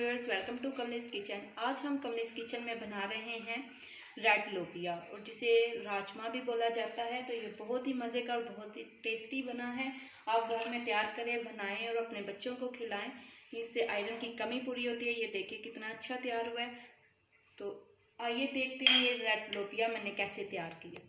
Viewers, welcome to Kamlesh kitchen. आज हम Kamlesh kitchen में बना रहे हैं रेड लोबिया, और जिसे राजमा भी बोला जाता है। तो ये बहुत ही मज़े का और बहुत ही टेस्टी बना है। आप घर में तैयार करें, बनाएं और अपने बच्चों को खिलाएं। इससे आयरन की कमी पूरी होती है। ये देखिए कितना अच्छा तैयार हुआ है। तो आइए देखते हैं ये रेड लोबिया मैंने कैसे तैयार किया।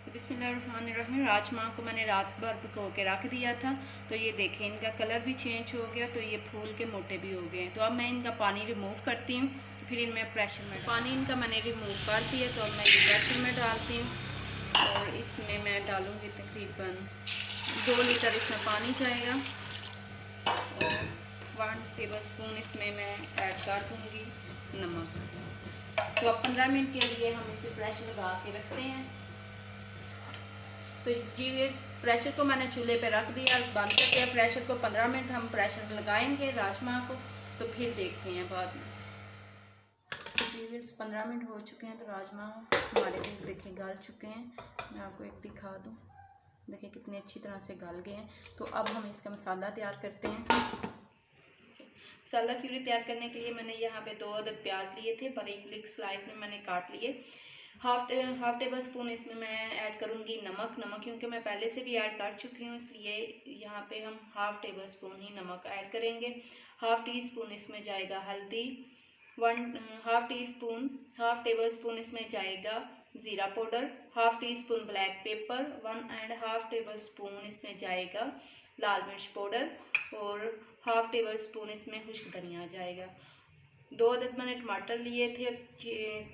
तो बिस्मिल्लाहिर्रहमानिर्रहीम। राजमा को मैंने रात भर भिगो के रख दिया था। तो ये देखें इनका कलर भी चेंज हो गया, तो ये फूल के मोटे भी हो गए हैं। तो अब मैं इनका पानी रिमूव करती हूँ। तो फिर इनमें प्रेशर में पानी इनका मैंने रिमूव कर दिया। तो अब मैं ये प्रेशर में डालती हूँ और इसमें मैं डालूँगी तकरीबन 2 लीटर इसमें पानी जाएगा और 1 टेबलस्पून इसमें मैं ऐड कर दूँगी नमक। तो अब 15 मिनट के लिए हम इसे प्रेशर लगा के रखते हैं। तो जी इस प्रेशर को मैंने चूल्हे पे रख दिया, बंद कर दिया प्रेशर को। 15 मिनट हम प्रेशर लगाएंगे राजमा को, तो फिर देखते हैं बाद में। तो जी 15 मिनट हो चुके हैं। तो राजमा हमारे भी देखिए गल चुके हैं। मैं आपको एक दिखा दूँ, देखिए कितने अच्छी तरह से गल गए हैं। तो अब हम इसका मसाला तैयार करते हैं। मसाला प्यूरी तैयार करने के लिए मैंने यहाँ पे 2 अदद प्याज लिए थे, बारीक स्लाइस में मैंने काट लिए। हाफ टेबल स्पून इसमें मैं ऐड करूँगी नमक क्योंकि मैं पहले से भी ऐड कर चुकी हूँ, इसलिए यहाँ पे हम हाफ टेबल स्पून ही नमक ऐड करेंगे। हाफ टी स्पून इसमें जाएगा हल्दी, हाफ टेबल स्पून इसमें जाएगा ज़ीरा powder, half tea spoon black pepper, 1.5 table spoon इसमें जाएगा लाल मिर्च पाउडर और हाफ टेबल स्पून इसमें खुश्क धनिया जाएगा। 2 अदद मैंने टमाटर लिए थे,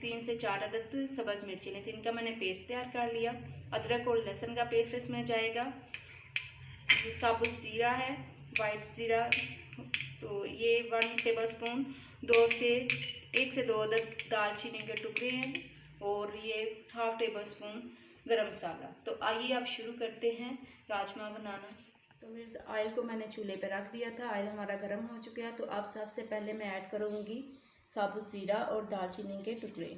3 से 4 अदद सब्ज़ मिर्ची ली थी, इनका मैंने पेस्ट तैयार कर लिया। अदरक और लहसुन का पेस्ट इसमें जाएगा। ये साबुत ज़ीरा है, वाइट ज़ीरा, तो ये 1 टेबल स्पून। 1 से 2 अदद दालचीनी के टुकड़े हैं और ये हाफ टेबल स्पून गरम मसाला। तो आइए अब शुरू करते हैं राजमा बनाना। तो फिर ऑयल को मैंने चूल्हे पे रख दिया था। ऑयल हमारा गर्म हो चुका है। तो अब सबसे पहले मैं ऐड करूँगी साबुत ज़ीरा और दालचीनी के टुकड़े।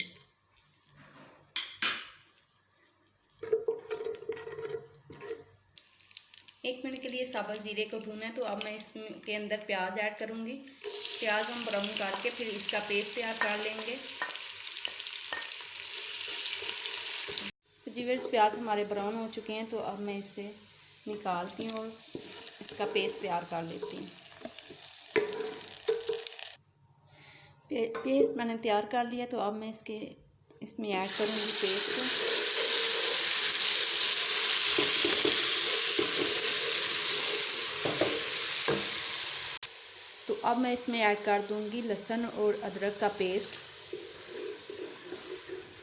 एक मिनट के लिए साबुत ज़ीरे को भूना। तो अब मैं इसके अंदर प्याज ऐड करूँगी। प्याज हम ब्राउन करके फिर इसका पेस्ट तैयार कर लेंगे। तो जी व्यूअर्स, प्याज हमारे ब्राउन हो चुके हैं। तो अब मैं इसे निकालती हूँ और इसका पेस्ट तैयार कर लेती हूँ। पेस्ट मैंने तैयार कर लिया। तो अब मैं इसमें ऐड करूँगी पेस्ट। तो अब मैं इसमें ऐड कर दूँगी लहसुन और अदरक का पेस्ट।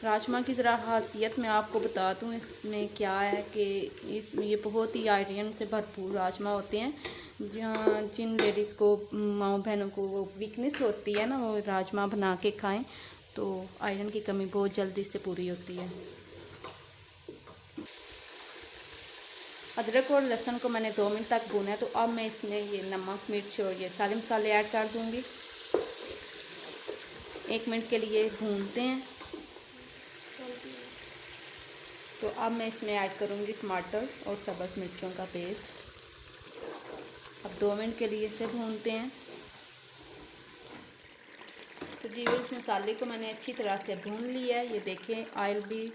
राजमा की ज़रा खासियत मैं आपको बता दूँ इसमें क्या है कि ये बहुत ही आयरन से भरपूर राजमा होते हैं। जहाँ जिन लेडीज़ को, माँ बहनों को वो वीकनेस होती है ना, वो राजमा बना के खाएं तो आयरन की कमी बहुत जल्दी से पूरी होती है। अदरक और लहसुन को मैंने 2 मिनट तक भूना है। तो अब मैं इसमें ये नमक, मिर्च और ये सारे मसाले ऐड कर दूँगी। 1 मिनट के लिए भूनते हैं। तो अब मैं इसमें ऐड करूँगी टमाटर और सब्ज़ मिर्चों का पेस्ट। अब 2 मिनट के लिए इसे भूनते हैं। तो जी इस मसाले को मैंने अच्छी तरह से भून लिया है। ये देखें ऑयल भी,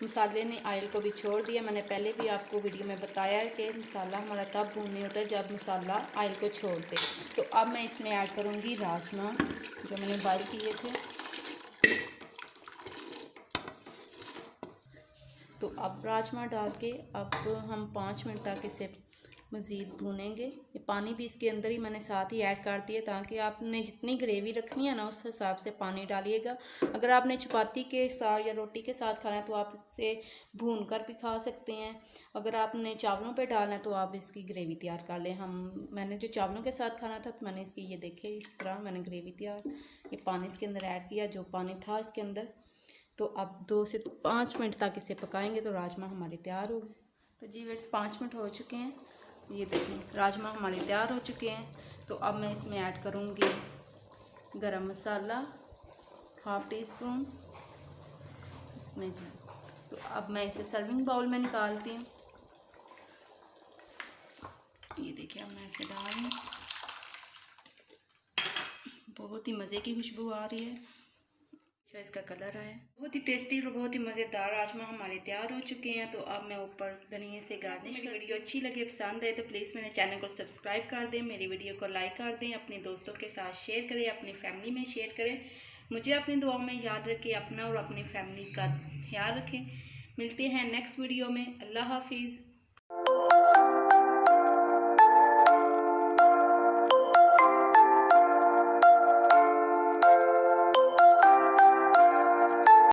मसाले ने ऑयल को भी छोड़ दिया। मैंने पहले भी आपको वीडियो में बताया है कि मसाला हमारा तब भूनने होता है जब मसाला ऑयल को छोड़ दे। तो अब मैं इसमें ऐड करूँगी राजमा जो मैंने बॉयल किए थे। तो अब राजमा डाल के अब हम 5 मिनट तक इसे मज़ीद भूनेंगे। ये पानी भी इसके अंदर ही मैंने साथ ही ऐड कर दिया, ताकि आपने जितनी ग्रेवी रखनी है ना उस हिसाब से पानी डालिएगा। अगर आपने चपाती के साथ या रोटी के साथ खाना है तो आप इसे भून कर भी खा सकते हैं। अगर आपने चावलों पे डालना है तो आप इसकी ग्रेवी तैयार कर लें। मैंने जो चावलों के साथ खाना था तो मैंने इसकी, ये देखे इस तरह मैंने ग्रेवी तैयार, ये पानी इसके अंदर ऐड किया जो पानी था इसके अंदर। तो अब 2 से 5 मिनट तक इसे पकाएंगे तो राजमा हमारे तैयार हो गए। तो जी व्यूअर्स 5 मिनट हो चुके हैं। ये देखिए राजमा हमारे तैयार हो चुके हैं। तो अब मैं इसमें ऐड करूँगी गरम मसाला, हाफ टी स्पून इसमें जी। तो अब मैं इसे सर्विंग बाउल में निकालती हूँ। ये देखिए अब मैं इसे डाल रही हूँ। बहुत ही मज़े की खुशबू आ रही है। अच्छा इसका कलर आया। बहुत ही टेस्टी और बहुत ही मज़ेदार राजमा हमारे तैयार हो चुके हैं। तो अब मैं ऊपर धनिया से गार्निश। मेरी वीडियो अच्छी लगे, पसंद आए तो प्लीज़ मेरे चैनल को सब्सक्राइब कर दें, मेरी वीडियो को लाइक कर दें, अपने दोस्तों के साथ शेयर करें, अपनी फैमिली में शेयर करें। मुझे अपनी दुआओं में याद रखें, अपना और अपनी फैमिली का ख्याल रखें। मिलते हैं नेक्स्ट वीडियो में। अल्लाह हाफिज़।